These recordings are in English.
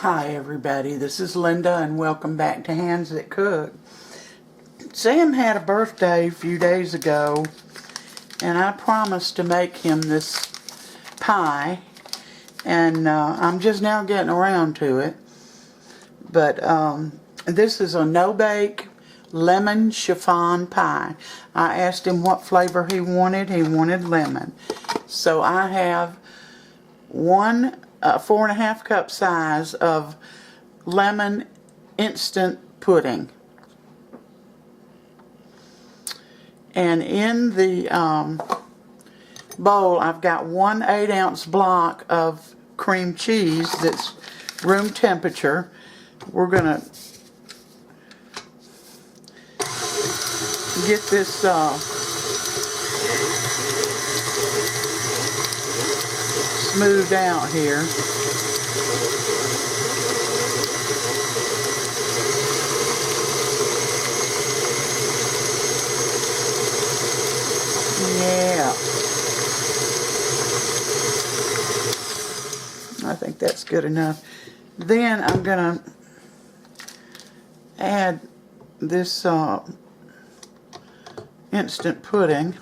Hi everybody, this is Linda and welcome back to Handsthatcook. Sam had a birthday a few days ago and I promised to make him this pie, and I'm just now getting around to it. But this is a no-bake lemon chiffon pie. I asked him what flavor he wanted. He wanted lemon. So I have 4.5 cup size of lemon instant pudding. And in the bowl, I've got 1 8-ounce block of cream cheese that's room temperature. We're going to get this smoothed out here. Yeah. I think that's good enough. Then I'm going to add this instant pudding.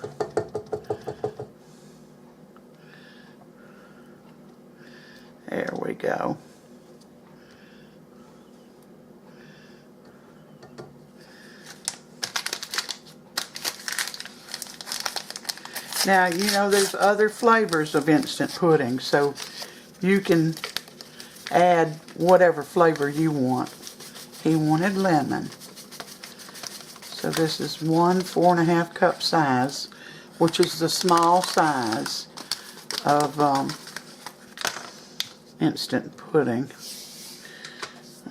There we go. Now, you know there's other flavors of instant pudding, so you can add whatever flavor you want. He wanted lemon. So this is 1 4.5 cup size, which is the small size of instant pudding.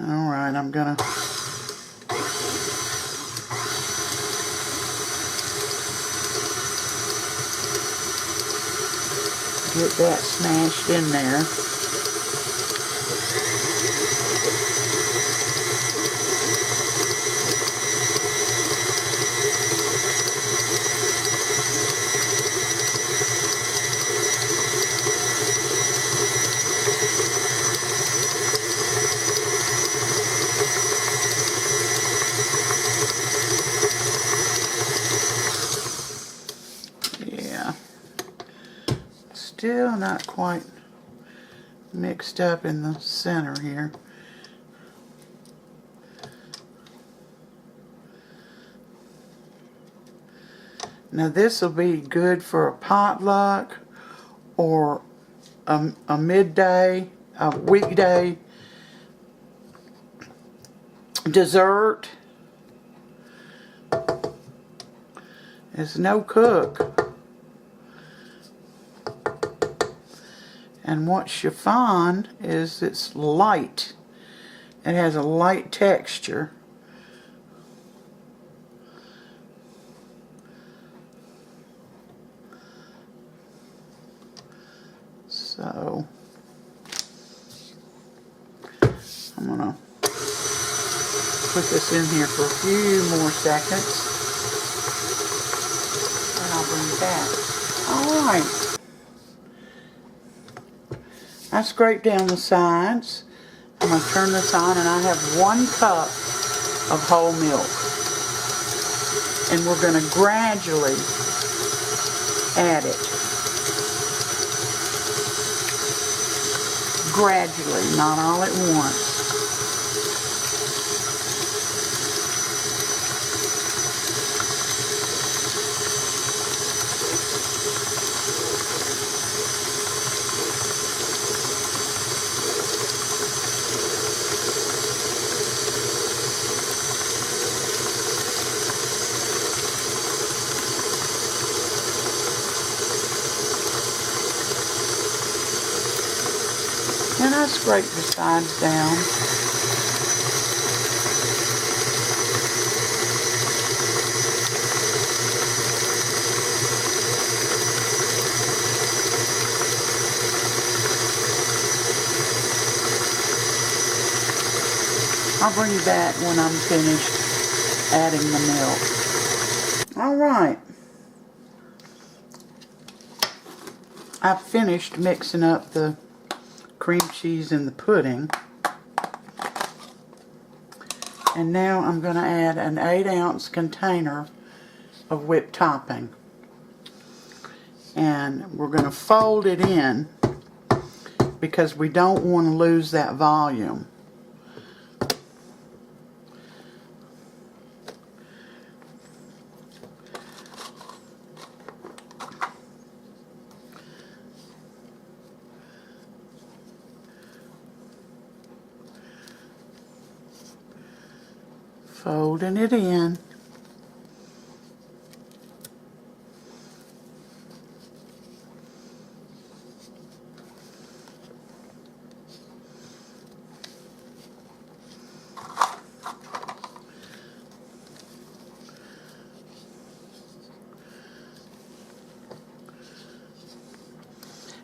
Alright, I'm gonna get that smashed in there. Yeah. Still not quite mixed up in the center here. Now this will be good for a potluck or a midday, a weekday dessert. It's no cook. And what chiffon is, it's light. It has a light texture. So I'm gonna put this in here for a few more seconds and I'll bring it back. Alright. I scraped down the sides. I'm going to turn this on, and I have 1 cup of whole milk. And we're going to gradually add it. Gradually, not all at once. And I scrape the sides down. I'll bring you back when I'm finished adding the milk. Alright. I've finished mixing up the cream cheese and the pudding. And now I'm going to add an 8-ounce container of whipped topping. And we're going to fold it in because we don't want to lose that volume. Folding it in.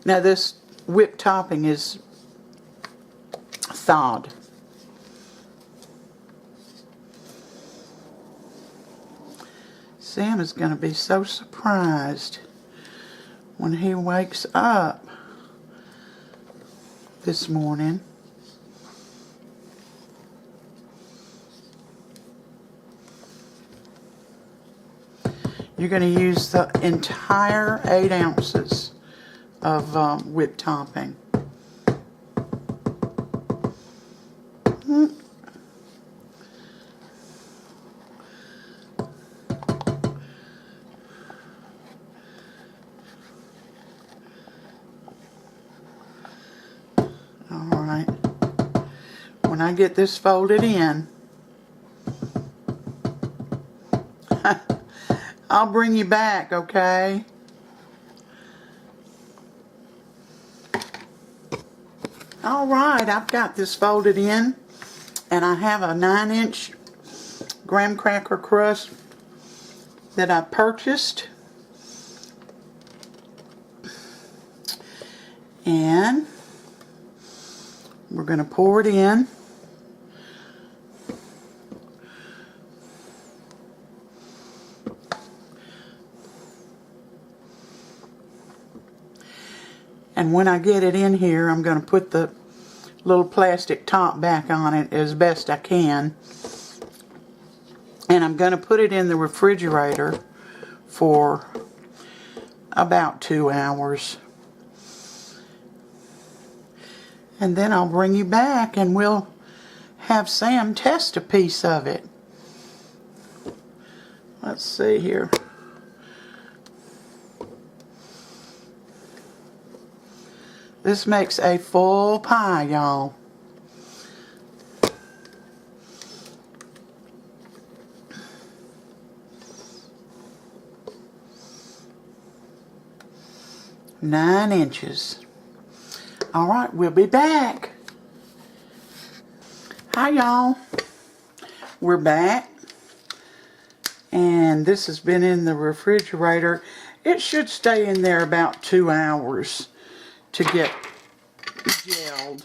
Now this whipped topping is thawed. Sam is going to be so surprised when he wakes up this morning. You're going to use the entire 8 ounces of whipped topping. Alright. When I get this folded in, I'll bring you back, okay? Alright, I've got this folded in, and I have a 9-inch graham cracker crust that I purchased. And we're going to pour it in. And when I get it in here, I'm going to put the little plastic top back on it as best I can. And I'm going to put it in the refrigerator for about 2 hours. And then I'll bring you back and we'll have Sam test a piece of it. Let's see here. This makes a full pie, y'all. Nine inches. Alright, we'll be back. Hi, y'all. We're back. And this has been in the refrigerator. It should stay in there about 2 hours to get gelled.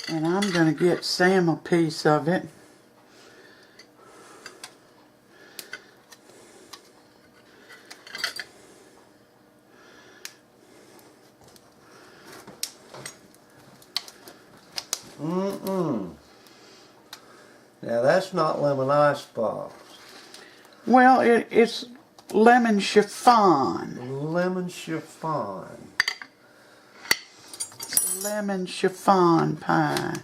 And I'm going to get Sam a piece of it. Now that's not lemon ice balls. Well, it's lemon chiffon. Lemon chiffon. Lemon chiffon pie.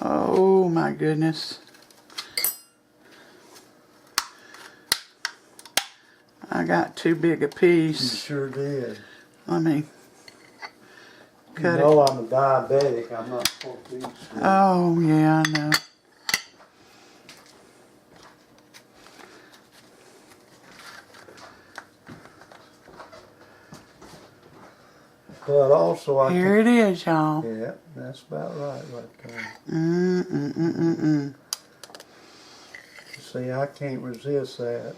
Oh my goodness. I got too big a piece. You sure did. Let me cut you know I'm a diabetic. I'm not supposed to eat sweet. Oh yeah, I know. But also I Here it is, y'all. Yeah, that's about right there. See, I can't resist that.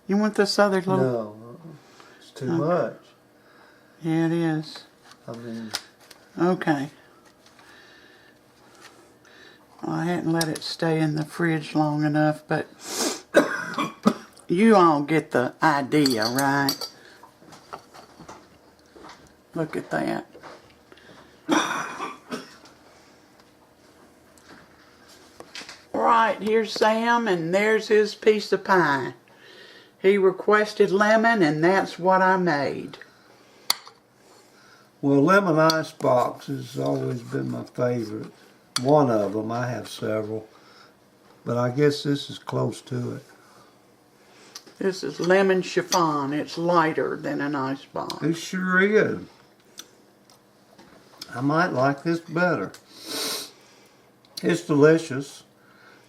You want this other little... No, it's too much. Yeah, it is. I mean... Okay. Well, I hadn't let it stay in the fridge long enough, but You all get the idea, right? Look at that. Right, here's Sam, and there's his piece of pie. He requested lemon, and that's what I made. Well, lemon ice box has always been my favorite. One of them. I have several. But I guess this is close to it. This is lemon chiffon. It's lighter than an ice box. It sure is. I might like this better. It's delicious.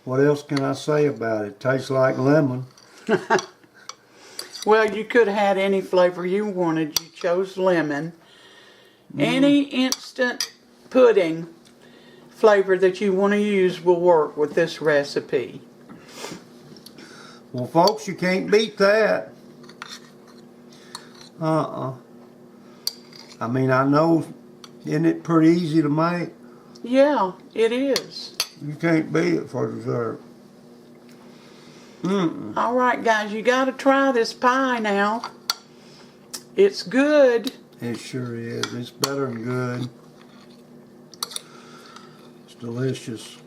What else can I say about it? Tastes like lemon. Well, you could have had any flavor you wanted. You chose lemon. Any instant pudding flavor that you want to use will work with this recipe. Well, folks, you can't beat that. I mean, I know, isn't it pretty easy to make? Yeah, it is. You can't beat it for dessert. All right, guys, you got to try this pie now. It's good. It sure is. It's better than good. It's delicious.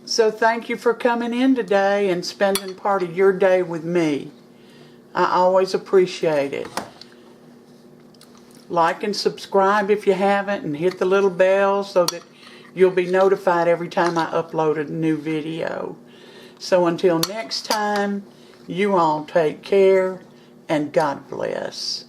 So thank you for coming in today and spending part of your day with me. I always appreciate it. Like and subscribe if you haven't, and hit the little bell so that you'll be notified every time I upload a new video. So until next time, you all take care and God bless.